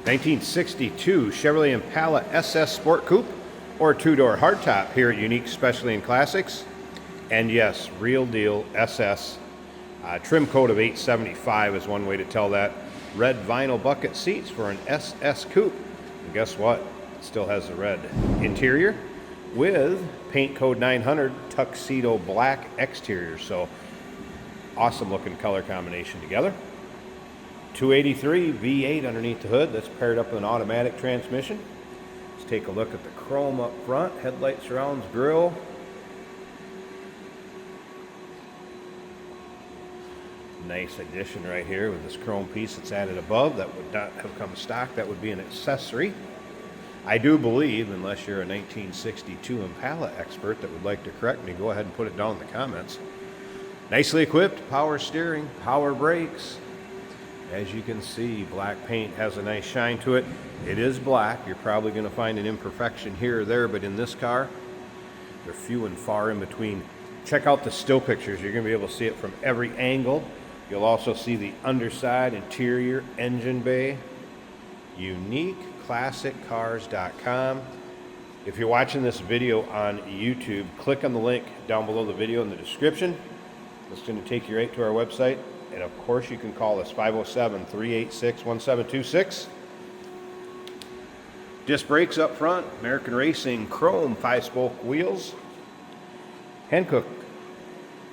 1962 Chevrolet Impala SS Sport Coupe or two-door hardtop here at Unique Specialty and Classics. And yes, real deal SS. Trim code of 875 is one way to tell that. Red vinyl bucket seats for an SS Coupe. And guess what? It still has the red interior with paint code 900 tuxedo black exterior. So awesome looking color combination together. 283 V8 underneath the hood. That's paired up with an automatic transmission. Let's take a look at the chrome up front. Headlight surrounds, grille. Nice addition right here with this chrome piece that's added above. That would not have come stock. That would be an accessory. I do believe, unless you're a 1962 Impala expert that would like to correct me, go ahead and put it down in the comments. Nicely equipped, power steering, power brakes. As you can see, black paint has a nice shine to it. It is black. You're probably going to find an imperfection here or there, but in this car, they're few and far in between. Check out the still pictures. You're going to be able to see it from every angle. You'll also see the underside, interior, engine bay. UniqueClassicCars.com. If you're watching this video on YouTube, click on the link down below the video in the description. It's going to take you right to our website. And of course, you can call us 507-386-1726. Disc brakes up front, American Racing chrome 5-spoke wheels. Hankook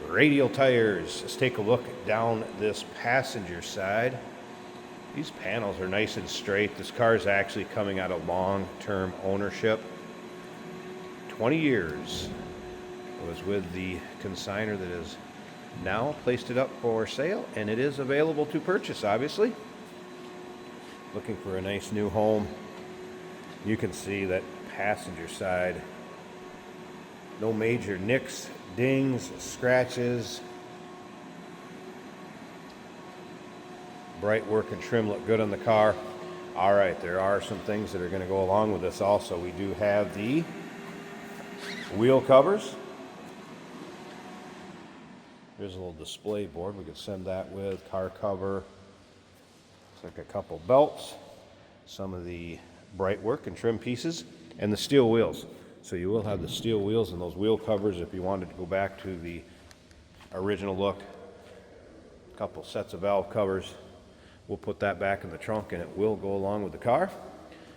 radial tires. Let's take a look down this passenger side. These panels are nice and straight. This car is actually coming out of long-term ownership. 20 years. It was with the consignor that has now placed it up for sale, and it is available to purchase, obviously. Looking for a nice new home. You can see that passenger side. No major nicks, dings, scratches. Bright work and trim look good on the car. All right, there are some things that are going to go along with this also. We do have the wheel covers. Here's a little display board. We could send that with car cover. Looks like a couple belts, some of the bright work and trim pieces, and the steel wheels. So you will have the steel wheels and those wheel covers if you wanted to go back to the original look. A couple sets of valve covers. We'll put that back in the trunk and it will go along with the car.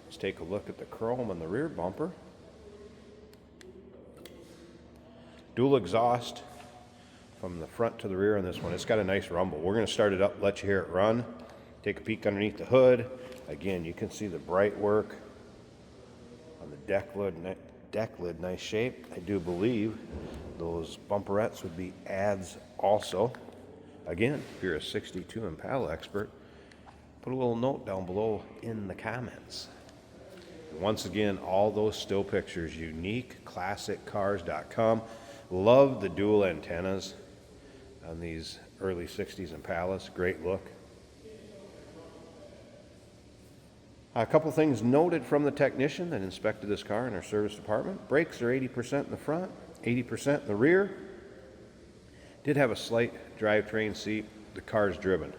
Let's take a look at the chrome on the rear bumper. Dual exhaust from the front to the rear on this one. It's got a nice rumble. We're going to start it up, let you hear it run. Take a peek underneath the hood. Again, you can see the bright work on the deck lid, nice shape. I do believe those bumperettes would be adds also. Again, if you're a 62 Impala expert, put a little note down below in the comments. Once again, all those still pictures, UniqueClassicCars.com. Love the dual antennas on these early 60s Impalas. Great look. A couple things noted from the technician that inspected this car in our service department. Brakes are 80% in the front, 80% in the rear. Did have a slight drivetrain seat. The car's driven.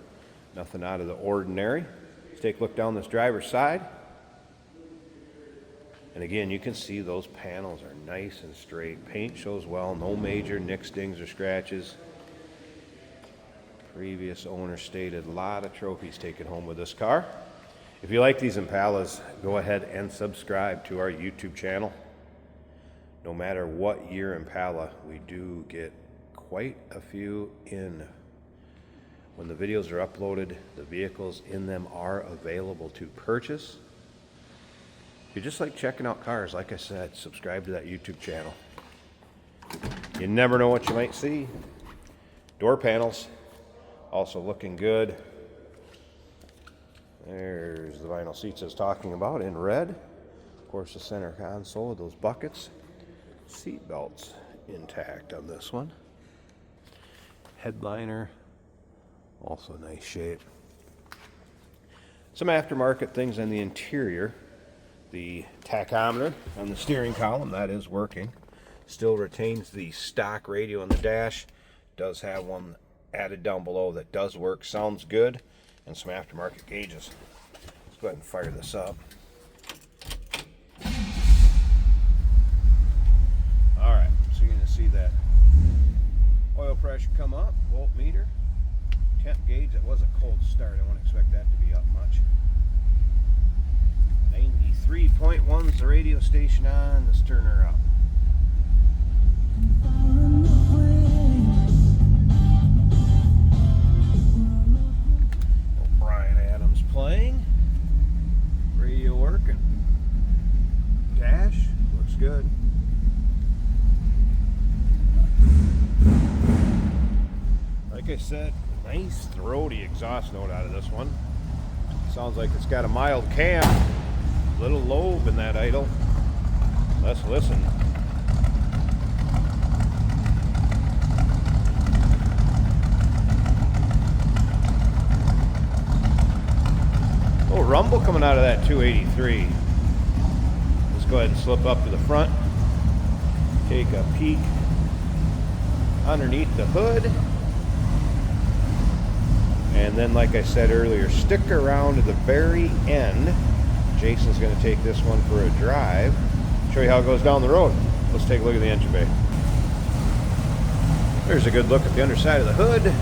Nothing out of the ordinary. Let's take a look down this driver's side. And again, you can see those panels are nice and straight. Paint shows well. No major nicks, dings, or scratches. Previous owner stated a lot of trophies taken home with this car. If you like these Impalas, go ahead and subscribe to our YouTube channel. No matter what year Impala, we do get quite a few in. When the videos are uploaded, the vehicles in them are available to purchase. If you just like checking out cars, like I said, subscribe to that YouTube channel. You never know what you might see. Door panels, also looking good. There's the vinyl seats I was talking about in red. Of course, the center console with those buckets. Seat belts intact on this one. Headliner, also nice shape. Some aftermarket things on the interior. The tachometer on the steering column, that is working. Still retains the stock radio on the dash. Does have one added down below that does work, sounds good, and some aftermarket gauges. Let's go ahead and fire this up. Alright, so you're going to see that oil pressure come up, voltmeter, temp gauge. That was a cold start. I wouldn't expect that to be up much. 93.1 is the radio station on. Let's turn her up. Brian Adams playing. Radio working. Dash looks good. Like I said, nice throaty exhaust note out of this one. Sounds like it's got a mild cam. Little lobe in that idle. Let's listen. Little rumble coming out of that 283. Let's go ahead and slip up to the front. Take a peek underneath the hood. And then, like I said earlier, stick around to the very end. Jason's going to take this one for a drive. Show you how it goes down the road. Let's take a look at the engine bay. There's a good look at the underside of the hood.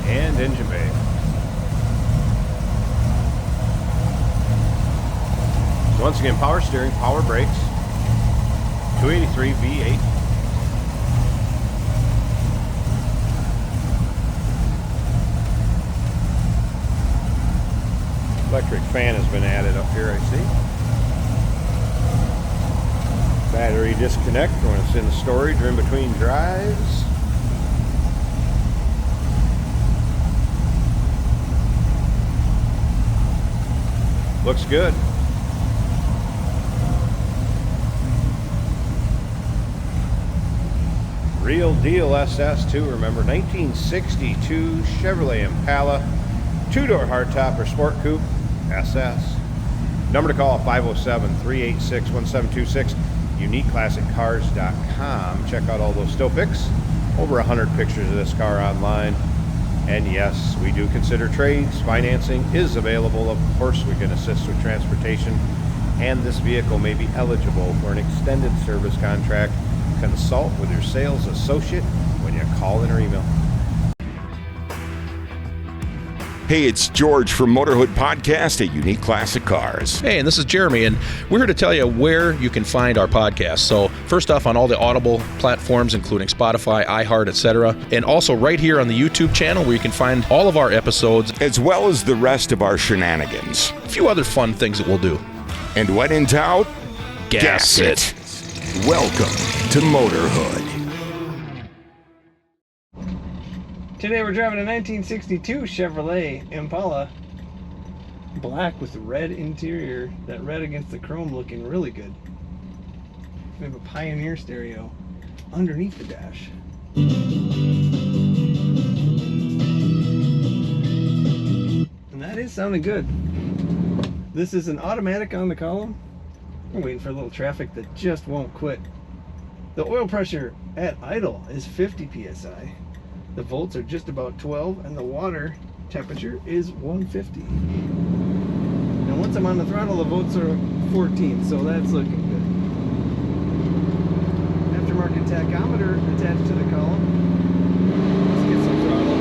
And engine bay. So once again, power steering, power brakes, 283 V8. Electric fan has been added up here, I see. Battery disconnect when it's in the storage or in between drives. Looks good. Real deal SS2, remember, 1962 Chevrolet Impala, two-door hardtop or sport coupe, SS. Number to call, 507-386-1726, uniqueclassiccars.com. Check out all those still pics. Over 100 pictures of this car online. And yes, we do consider trades. Financing is available. Of course, we can assist with transportation. And this vehicle may be eligible for an extended service contract. Consult with your sales associate when you call in or email. Hey, it's George from Motorhood Podcast at Unique Classic Cars. Hey, and this is Jeremy, and we're here to tell you where you can find our podcast. So first off, on all the Audible platforms, including Spotify, iHeart, etc., and also right here on the YouTube channel where you can find all of our episodes, as well as the rest of our shenanigans. A few other fun things that we'll do. And when in doubt, gas it. Welcome to Motorhood. Today we're driving a 1962 Chevrolet Impala. Black with red interior. That red against the chrome looking really good. We have a Pioneer stereo underneath the dash. And that is sounding good. This is an automatic on the column. We're waiting for a little traffic that just won't quit. The oil pressure at idle is 50 psi. The volts are just about 12, and the water temperature is 150. And once I'm on the throttle, the volts are 14, so that's looking good. Aftermarket tachometer attached to the column. Let's get some throttle.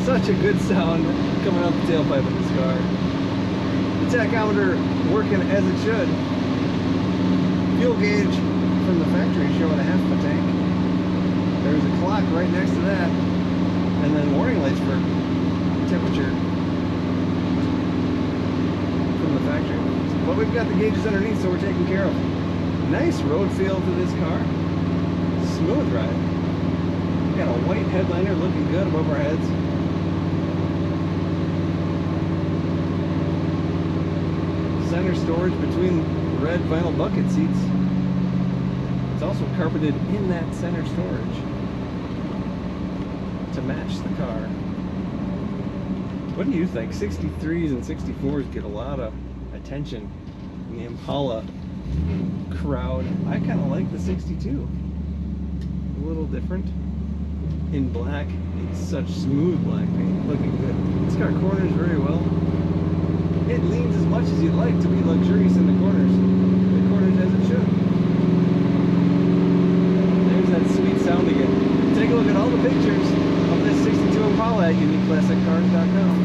Such a good sound coming out the tailpipe of this car. The tachometer working as it should. Fuel gauge from the factory showing a half of a tank. There's a clock right next to that, and then warning lights for temperature from the factory. But we've got the gauges underneath, so we're taken care of. Nice road feel to this car. Smooth ride. We got a white headliner looking good above our heads. Center storage between red vinyl bucket seats. It's also carpeted in that center storage to match the car. What do you think? 63s and 64s get a lot of attention in the Impala crowd. I kind of like the 62. little different. In black, it's such smooth black paint, looking good. This car corners very well. It leans as much as you'd like to be luxurious in the corners. The corners as it should. There's that sweet sound again. Take a look at all the pictures of this 62 Impala at uniqueclassiccars.com.